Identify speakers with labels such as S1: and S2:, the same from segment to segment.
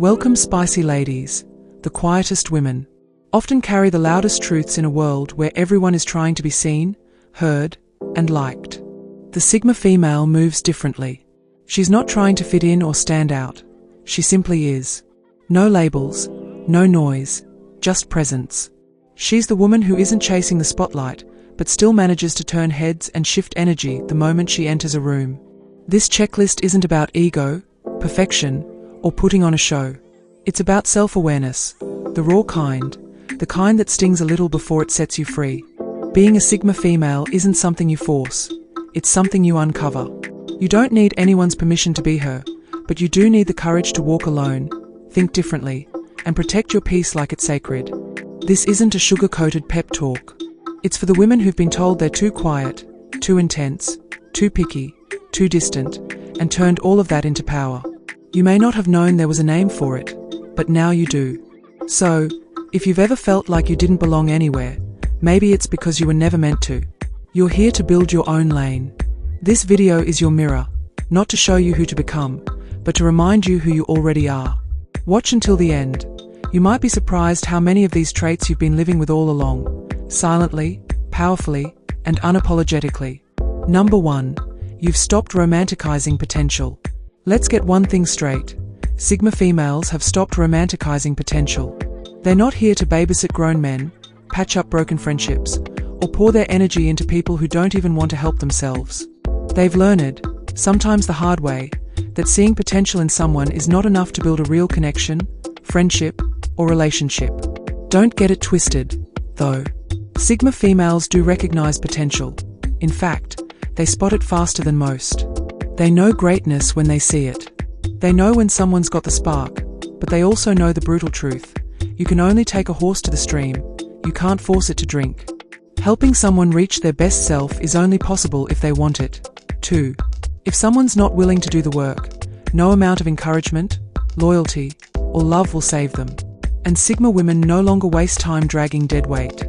S1: Welcome, spicy ladies, the quietest women. Often carry the loudest truths in a world where everyone is trying to be seen, heard, and liked. The Sigma female moves differently. She's not trying to fit in or stand out. She simply is. No labels, no noise, just presence. She's the woman who isn't chasing the spotlight, but still manages to turn heads and shift energy the moment she enters a room. This checklist isn't about ego, perfection, or putting on a show. It's about self-awareness, the raw kind, the kind that stings a little before it sets you free. Being a Sigma female isn't something you force, it's something you uncover. You don't need anyone's permission to be her, but you do need the courage to walk alone, think differently, and protect your peace like it's sacred. This isn't a sugar-coated pep talk. It's for the women who've been told they're too quiet, too intense, too picky, too distant, and turned all of that into power. You may not have known there was a name for it, but now you do. So, if you've ever felt like you didn't belong anywhere, maybe it's because you were never meant to. You're here to build your own lane. This video is your mirror, not to show you who to become, but to remind you who you already are. Watch until the end. You might be surprised how many of these traits you've been living with all along, silently, powerfully, and unapologetically. Number 1. You've stopped romanticizing potential. Let's get one thing straight. Sigma females have stopped romanticizing potential. They're not here to babysit grown men, patch up broken friendships, or pour their energy into people who don't even want to help themselves. They've learned, sometimes the hard way, that seeing potential in someone is not enough to build a real connection, friendship, or relationship. Don't get it twisted, though. Sigma females do recognize potential. In fact, they spot it faster than most. They know greatness when they see it. They know when someone's got the spark, but they also know the brutal truth. You can only take a horse to the stream. You can't force it to drink. Helping someone reach their best self is only possible if they want it. 2. If someone's not willing to do the work, no amount of encouragement, loyalty, or love will save them. And Sigma women no longer waste time dragging dead weight.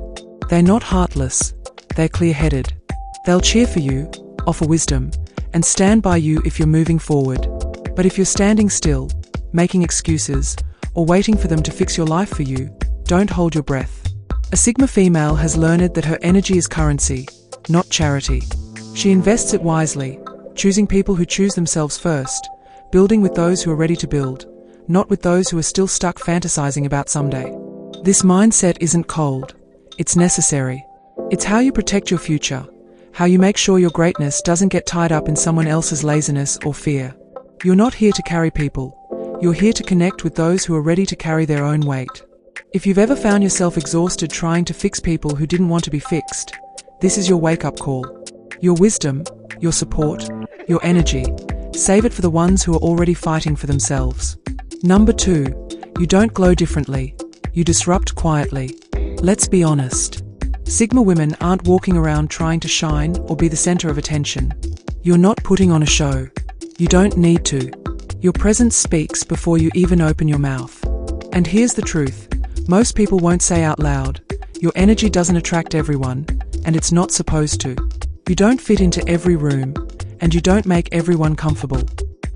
S1: They're not heartless, they're clear-headed. They'll cheer for you, offer wisdom, and stand by you if you're moving forward. But if you're standing still, making excuses, or waiting for them to fix your life for you, don't hold your breath. A Sigma female has learned that her energy is currency, not charity. She invests it wisely, choosing people who choose themselves first, building with those who are ready to build, not with those who are still stuck fantasizing about someday. This mindset isn't cold, it's necessary. It's how you protect your future, how you make sure your greatness doesn't get tied up in someone else's laziness or fear. You're not here to carry people, you're here to connect with those who are ready to carry their own weight. If you've ever found yourself exhausted trying to fix people who didn't want to be fixed, this is your wake-up call. Your wisdom, your support, your energy, save it for the ones who are already fighting for themselves. Number 2. You don't glow differently, you disrupt quietly. Let's be honest. Sigma women aren't walking around trying to shine or be the center of attention. You're not putting on a show. You don't need to. Your presence speaks before you even open your mouth. And here's the truth. Most people won't say out loud, your energy doesn't attract everyone, and it's not supposed to. You don't fit into every room, and you don't make everyone comfortable.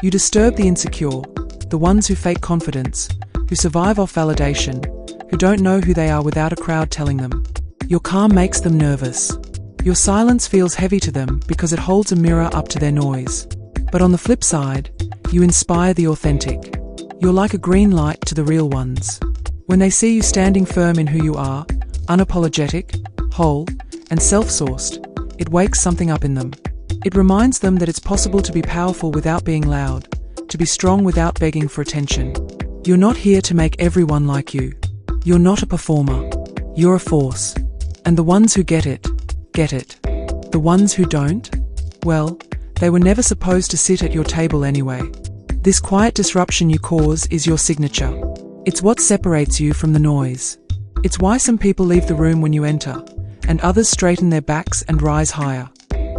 S1: You disturb the insecure, the ones who fake confidence, who survive off validation, who don't know who they are without a crowd telling them. Your calm makes them nervous. Your silence feels heavy to them because it holds a mirror up to their noise. But on the flip side, you inspire the authentic. You're like a green light to the real ones. When they see you standing firm in who you are, unapologetic, whole, and self-sourced, it wakes something up in them. It reminds them that it's possible to be powerful without being loud, to be strong without begging for attention. You're not here to make everyone like you. You're not a performer. You're a force. And the ones who get it, get it. The ones who don't, well, they were never supposed to sit at your table anyway. This quiet disruption you cause is your signature. It's what separates you from the noise. It's why some people leave the room when you enter, and others straighten their backs and rise higher.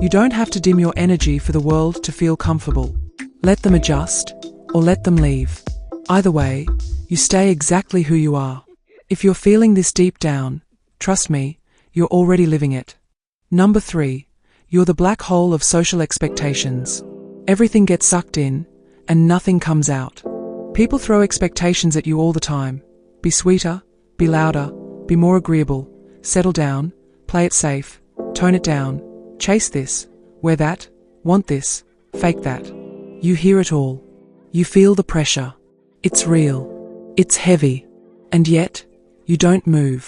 S1: You don't have to dim your energy for the world to feel comfortable. Let them adjust, or let them leave. Either way, you stay exactly who you are. If you're feeling this deep down, trust me, you're already living it. Number 3. You're the black hole of social expectations. Everything gets sucked in, and nothing comes out. People throw expectations at you all the time. Be sweeter, be louder, be more agreeable, settle down, play it safe, tone it down, chase this, wear that, want this, fake that. You hear it all. You feel the pressure. It's real. It's heavy. And yet, you don't move.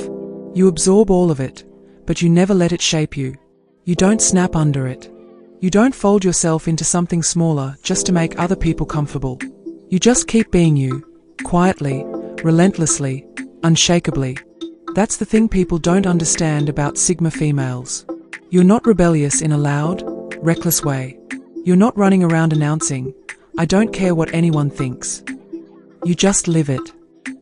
S1: You absorb all of it, but you never let it shape you. You don't snap under it. You don't fold yourself into something smaller just to make other people comfortable. You just keep being you, quietly, relentlessly, unshakably. That's the thing people don't understand about Sigma females. You're not rebellious in a loud, reckless way. You're not running around announcing, "I don't care what anyone thinks." You just live it.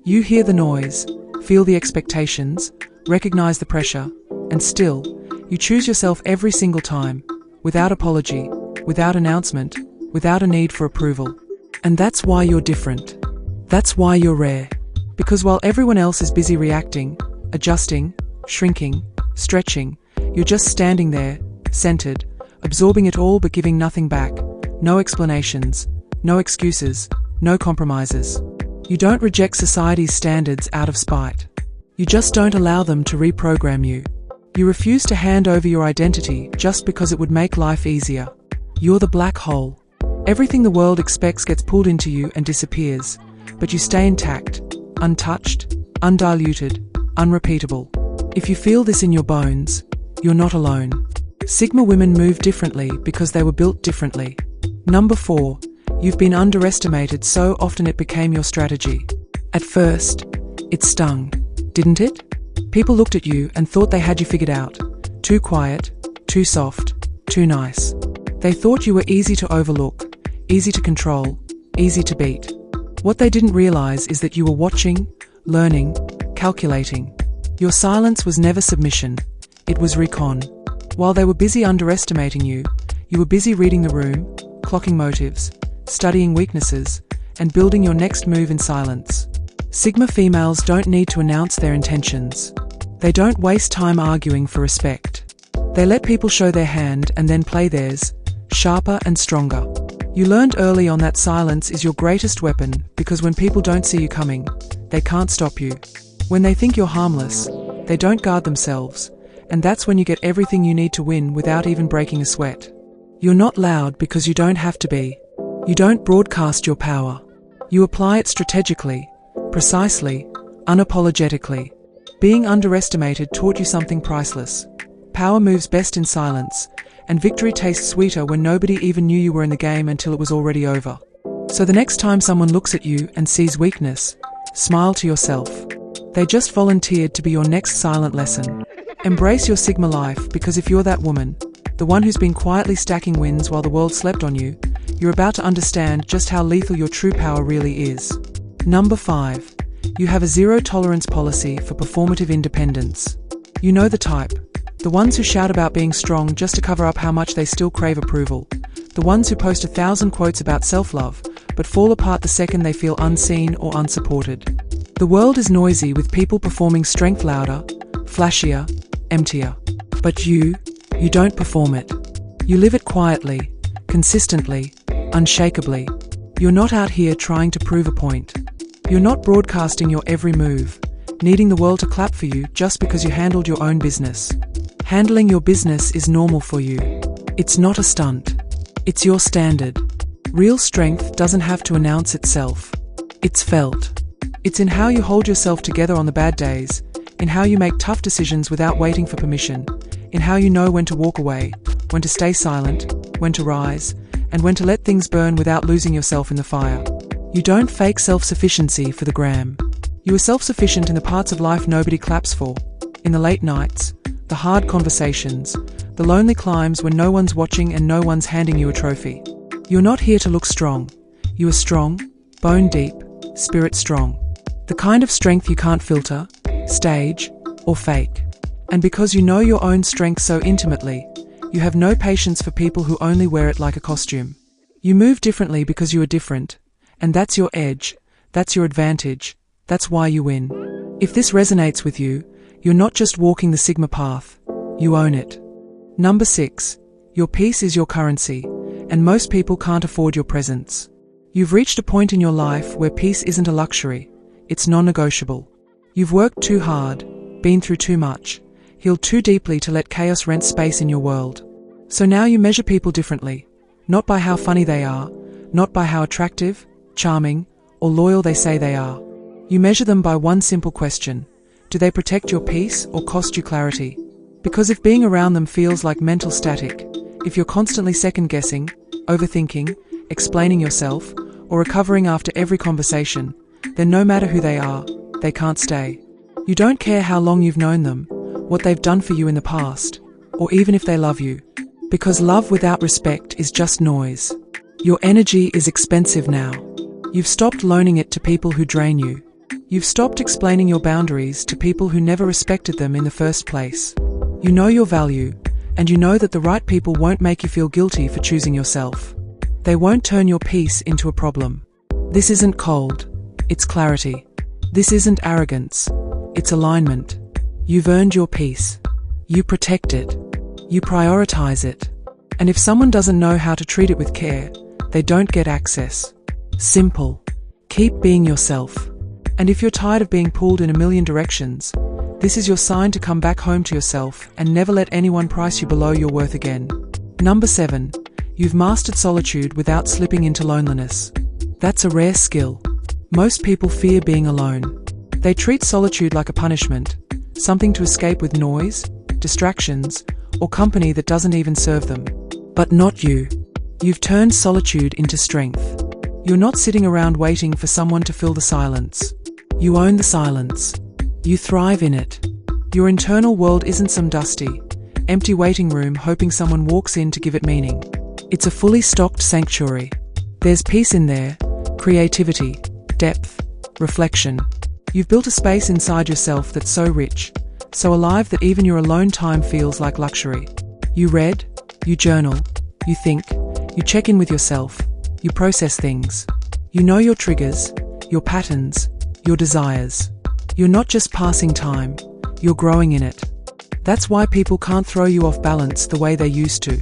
S1: You hear the noise, feel the expectations, recognize the pressure, and still, you choose yourself every single time, without apology, without announcement, without a need for approval. And that's why you're different. That's why you're rare. Because while everyone else is busy reacting, adjusting, shrinking, stretching, you're just standing there, centered, absorbing it all but giving nothing back. No explanations, no excuses, no compromises. You don't reject society's standards out of spite. You just don't allow them to reprogram you. You refuse to hand over your identity just because it would make life easier. You're the black hole. Everything the world expects gets pulled into you and disappears, but you stay intact, untouched, undiluted, unrepeatable. If you feel this in your bones, you're not alone. Sigma women move differently because they were built differently. Number 4. You've been underestimated so often it became your strategy. At first, it stung, didn't it? People looked at you and thought they had you figured out. Too quiet, too soft, too nice. They thought you were easy to overlook, easy to control, easy to beat. What they didn't realize is that you were watching, learning, calculating. Your silence was never submission. It was recon. While they were busy underestimating you, you were busy reading the room, clocking motives, studying weaknesses, and building your next move in silence. Sigma females don't need to announce their intentions. They don't waste time arguing for respect. They let people show their hand and then play theirs, sharper and stronger. You learned early on that silence is your greatest weapon because when people don't see you coming, they can't stop you. When they think you're harmless, they don't guard themselves, and that's when you get everything you need to win without even breaking a sweat. You're not loud because you don't have to be. You don't broadcast your power. You apply it strategically, precisely, unapologetically. Being underestimated taught you something priceless. Power moves best in silence, and victory tastes sweeter when nobody even knew you were in the game until it was already over. So the next time someone looks at you and sees weakness, smile to yourself. They just volunteered to be your next silent lesson. Embrace your Sigma life because if you're that woman, the one who's been quietly stacking wins while the world slept on you, you're about to understand just how lethal your true power really is. Number 5. You have a zero-tolerance policy for performative independence. You know the type. The ones who shout about being strong just to cover up how much they still crave approval. The ones who post 1,000 quotes about self-love, but fall apart the second they feel unseen or unsupported. The world is noisy with people performing strength louder, flashier, emptier. But you don't perform it. You live it quietly, consistently, unshakably. You're not out here trying to prove a point. You're not broadcasting your every move, needing the world to clap for you just because you handled your own business. Handling your business is normal for you. It's not a stunt. It's your standard. Real strength doesn't have to announce itself. It's felt. It's in how you hold yourself together on the bad days, in how you make tough decisions without waiting for permission, in how you know when to walk away, when to stay silent, when to rise, and when to let things burn without losing yourself in the fire. You don't fake self-sufficiency for the gram. You are self-sufficient in the parts of life nobody claps for, in the late nights, the hard conversations, the lonely climbs when no one's watching and no one's handing you a trophy. You're not here to look strong. You are strong, bone deep, spirit strong. The kind of strength you can't filter, stage, or fake. And because you know your own strength so intimately, you have no patience for people who only wear it like a costume. You move differently because you are different, and that's your edge, that's your advantage, that's why you win. If this resonates with you, you're not just walking the Sigma path, you own it. Number 6. Your peace is your currency, and most people can't afford your presence. You've reached a point in your life where peace isn't a luxury, it's non-negotiable. You've worked too hard, been through too much, healed too deeply to let chaos rent space in your world. So now you measure people differently, not by how funny they are, not by how attractive, charming, or loyal they say they are. You measure them by one simple question: do they protect your peace or cost you clarity? Because if being around them feels like mental static, if you're constantly second-guessing, overthinking, explaining yourself, or recovering after every conversation, then no matter who they are, they can't stay. You don't care how long you've known them, what they've done for you in the past, or even if they love you. Because love without respect is just noise. Your energy is expensive now. You've stopped loaning it to people who drain you. You've stopped explaining your boundaries to people who never respected them in the first place. You know your value, and you know that the right people won't make you feel guilty for choosing yourself. They won't turn your peace into a problem. This isn't cold, it's clarity. This isn't arrogance, it's alignment. You've earned your peace. You protect it. You prioritize it. And if someone doesn't know how to treat it with care, they don't get access. Simple. Keep being yourself. And if you're tired of being pulled in a million directions, this is your sign to come back home to yourself and never let anyone price you below your worth again. Number 7. You've mastered solitude without slipping into loneliness. That's a rare skill. Most people fear being alone. They treat solitude like a punishment, something to escape with noise, distractions, or company that doesn't even serve them. But not you. You've turned solitude into strength. You're not sitting around waiting for someone to fill the silence. You own the silence. You thrive in it. Your internal world isn't some dusty, empty waiting room hoping someone walks in to give it meaning. It's a fully stocked sanctuary. There's peace in there, creativity, depth, reflection. You've built a space inside yourself that's so rich, so alive that even your alone time feels like luxury. You read, you journal, you think, you check in with yourself, you process things. You know your triggers, your patterns, your desires. You're not just passing time, you're growing in it. That's why people can't throw you off balance the way they used to.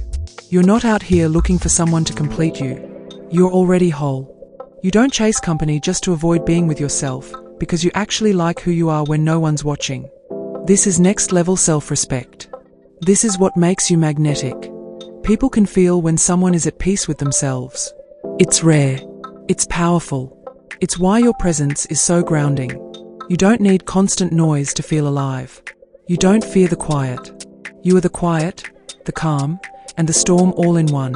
S1: You're not out here looking for someone to complete you. You're already whole. You don't chase company just to avoid being with yourself, because you actually like who you are when no one's watching. This is next-level self-respect. This is what makes you magnetic. People can feel when someone is at peace with themselves. It's rare. It's powerful. It's why your presence is so grounding. You don't need constant noise to feel alive. You don't fear the quiet. You are the quiet, the calm, and the storm all in one.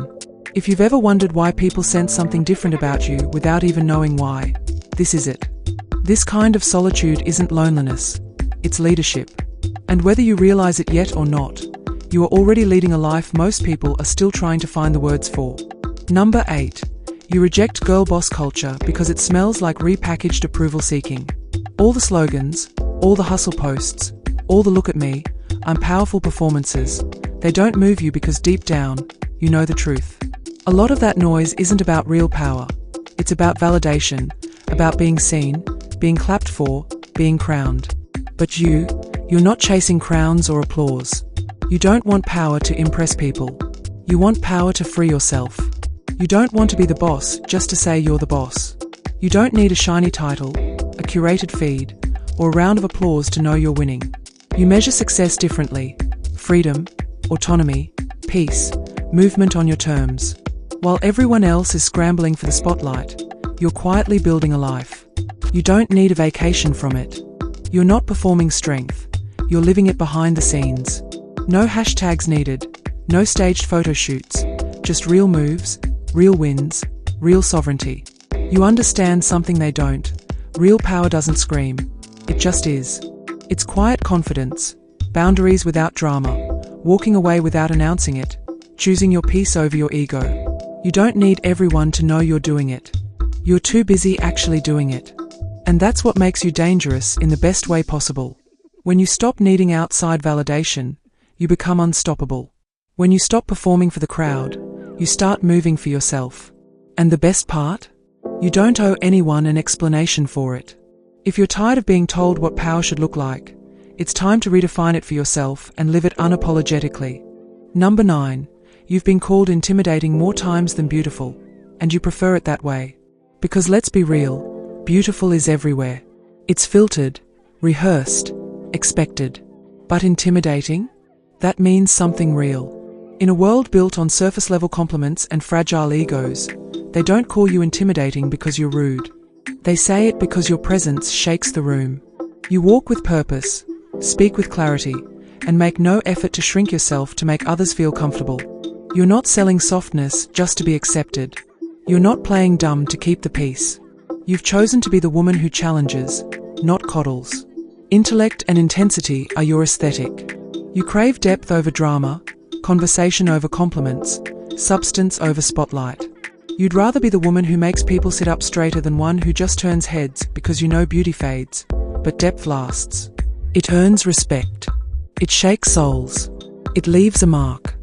S1: If you've ever wondered why people sense something different about you without even knowing why, this is it. This kind of solitude isn't loneliness, it's leadership. And whether you realize it yet or not, you are already leading a life most people are still trying to find the words for. Number 8. You reject girl boss culture because it smells like repackaged approval seeking. All the slogans, all the hustle posts, all the look at me, I'm powerful performances, they don't move you because deep down, you know the truth. A lot of that noise isn't about real power. It's about validation, about being seen, being clapped for, being crowned. But you're not chasing crowns or applause. You don't want power to impress people. You want power to free yourself. You don't want to be the boss just to say you're the boss. You don't need a shiny title, a curated feed, or a round of applause to know you're winning. You measure success differently. Freedom, autonomy, peace, movement on your terms. While everyone else is scrambling for the spotlight, you're quietly building a life. You don't need a vacation from it. You're not performing strength. You're living it behind the scenes. No hashtags needed, no staged photo shoots, just real moves, real wins, real sovereignty. You understand something they don't. Real power doesn't scream. It just is. It's quiet confidence, boundaries without drama, walking away without announcing it, choosing your peace over your ego. You don't need everyone to know you're doing it. You're too busy actually doing it. And that's what makes you dangerous in the best way possible. When you stop needing outside validation, you become unstoppable. When you stop performing for the crowd, you start moving for yourself. And the best part? You don't owe anyone an explanation for it. If you're tired of being told what power should look like, it's time to redefine it for yourself and live it unapologetically. Number 9. You've been called intimidating more times than beautiful, and you prefer it that way. Because let's be real, beautiful is everywhere. It's filtered, rehearsed, expected. But intimidating? That means something real. In a world built on surface-level compliments and fragile egos, they don't call you intimidating because you're rude. They say it because your presence shakes the room. You walk with purpose, speak with clarity, and make no effort to shrink yourself to make others feel comfortable. You're not selling softness just to be accepted. You're not playing dumb to keep the peace. You've chosen to be the woman who challenges, not coddles. Intellect and intensity are your aesthetic. You crave depth over drama, conversation over compliments, substance over spotlight. You'd rather be the woman who makes people sit up straighter than one who just turns heads because you know beauty fades, but depth lasts. It earns respect. It shakes souls. It leaves a mark.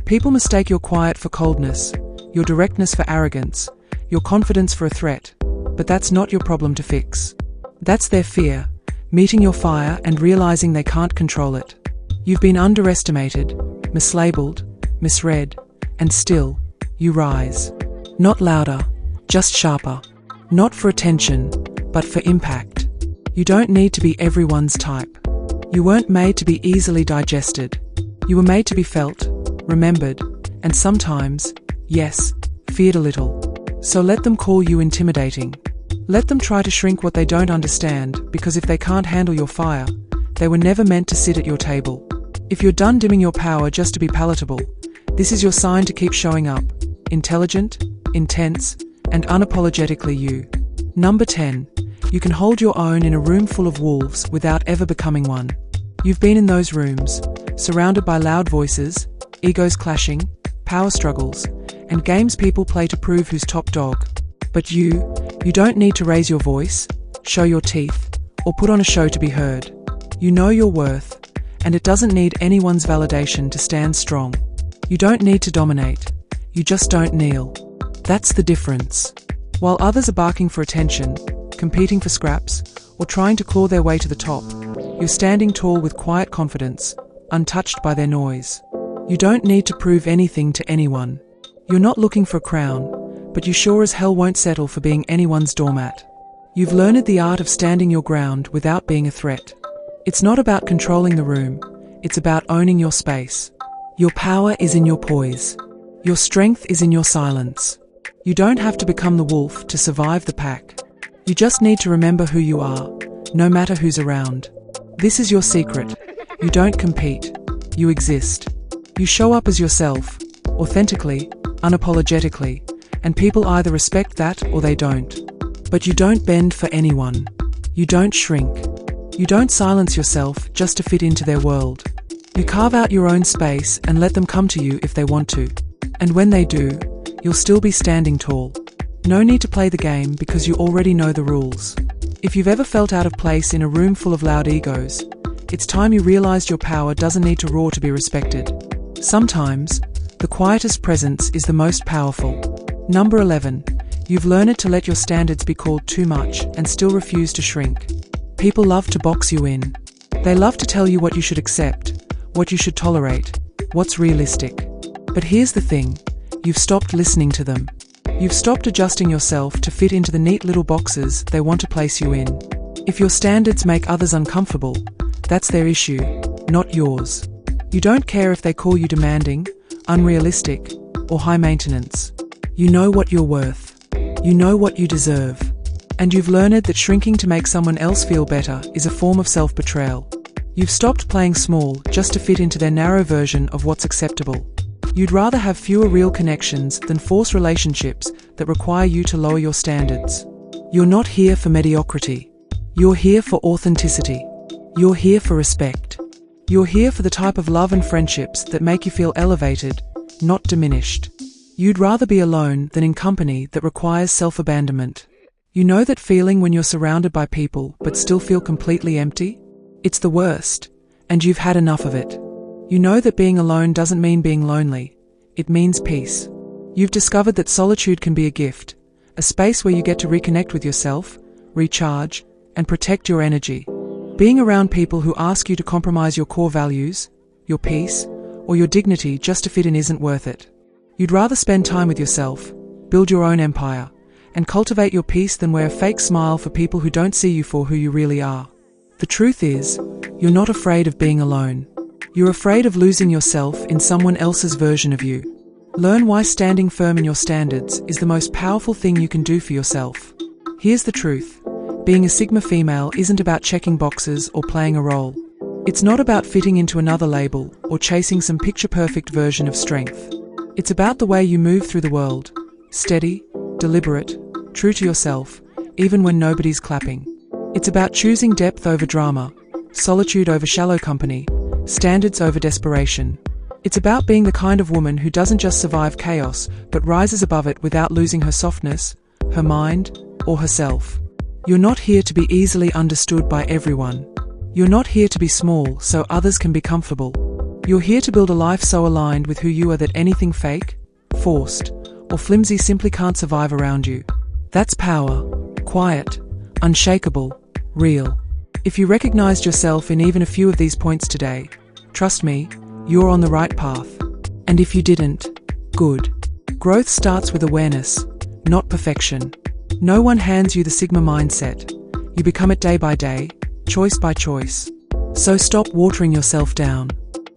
S1: People mistake your quiet for coldness, your directness for arrogance, your confidence for a threat, but that's not your problem to fix. That's their fear, meeting your fire and realizing they can't control it. You've been underestimated, mislabeled, misread, and still, you rise. Not louder, just sharper. Not for attention, but for impact. You don't need to be everyone's type. You weren't made to be easily digested. You were made to be felt, remembered, and sometimes, yes, feared a little. So let them call you intimidating. Let them try to shrink what they don't understand, because if they can't handle your fire, they were never meant to sit at your table. If you're done dimming your power just to be palatable, this is your sign to keep showing up. Intelligent, intense, and unapologetically you. Number 10. You can hold your own in a room full of wolves without ever becoming one. You've been in those rooms, surrounded by loud voices, egos clashing, power struggles, and games people play to prove who's top dog. But you don't need to raise your voice, show your teeth, or put on a show to be heard. You know your worth, and it doesn't need anyone's validation to stand strong. You don't need to dominate. You just don't kneel. That's the difference. While others are barking for attention, competing for scraps, or trying to claw their way to the top, you're standing tall with quiet confidence, untouched by their noise. You don't need to prove anything to anyone. You're not looking for a crown, but you sure as hell won't settle for being anyone's doormat. You've learned the art of standing your ground without being a threat. It's not about controlling the room, it's about owning your space. Your power is in your poise. Your strength is in your silence. You don't have to become the wolf to survive the pack. You just need to remember who you are, no matter who's around. This is your secret. You don't compete. You exist. You show up as yourself, authentically, unapologetically, and people either respect that or they don't. But you don't bend for anyone. You don't shrink. You don't silence yourself just to fit into their world. You carve out your own space and let them come to you if they want to. And when they do, you'll still be standing tall. No need to play the game because you already know the rules. If you've ever felt out of place in a room full of loud egos, it's time you realized your power doesn't need to roar to be respected. Sometimes, the quietest presence is the most powerful. Number 11. You've learned to let your standards be called too much and still refuse to shrink. People love to box you in. They love to tell you what you should accept, what you should tolerate, what's realistic. But here's the thing, you've stopped listening to them. You've stopped adjusting yourself to fit into the neat little boxes they want to place you in. If your standards make others uncomfortable, that's their issue, not yours. You don't care if they call you demanding, unrealistic, or high maintenance. You know what you're worth. You know what you deserve. And you've learned that shrinking to make someone else feel better is a form of self-betrayal. You've stopped playing small just to fit into their narrow version of what's acceptable. You'd rather have fewer real connections than force relationships that require you to lower your standards. You're not here for mediocrity. You're here for authenticity. You're here for respect. You're here for the type of love and friendships that make you feel elevated, not diminished. You'd rather be alone than in company that requires self-abandonment. You know that feeling when you're surrounded by people but still feel completely empty? It's the worst, and you've had enough of it. You know that being alone doesn't mean being lonely. It means peace. You've discovered that solitude can be a gift, a space where you get to reconnect with yourself, recharge, and protect your energy. Being around people who ask you to compromise your core values, your peace, or your dignity just to fit in isn't worth it. You'd rather spend time with yourself, build your own empire, and cultivate your peace than wear a fake smile for people who don't see you for who you really are. The truth is, you're not afraid of being alone. You're afraid of losing yourself in someone else's version of you. Learn why standing firm in your standards is the most powerful thing you can do for yourself. Here's the truth. Being a Sigma female isn't about checking boxes or playing a role. It's not about fitting into another label or chasing some picture-perfect version of strength. It's about the way you move through the world. Steady, deliberate, true to yourself, even when nobody's clapping. It's about choosing depth over drama, solitude over shallow company, standards over desperation. It's about being the kind of woman who doesn't just survive chaos, but rises above it without losing her softness, her mind, or herself. You're not here to be easily understood by everyone. You're not here to be small so others can be comfortable. You're here to build a life so aligned with who you are that anything fake, forced, or flimsy simply can't survive around you. That's power. Quiet, unshakable, real. If you recognized yourself in even a few of these points today, trust me, you're on the right path. And if you didn't, good. Growth starts with awareness, not perfection. No one hands you the Sigma mindset. You become it day by day, choice by choice. So stop watering yourself down.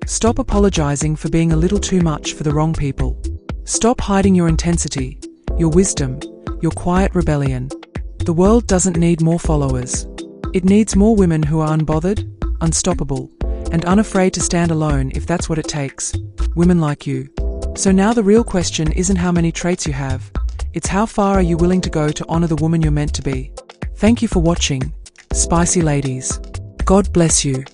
S1: Stop apologizing for being a little too much for the wrong people. Stop hiding your intensity, your wisdom, your quiet rebellion. The world doesn't need more followers. It needs more women who are unbothered, unstoppable, and unafraid to stand alone if that's what it takes. Women like you. So now the real question isn't how many traits you have. It's how far are you willing to go to honor the woman you're meant to be. Thank you for watching, Spicy Ladies. God bless you.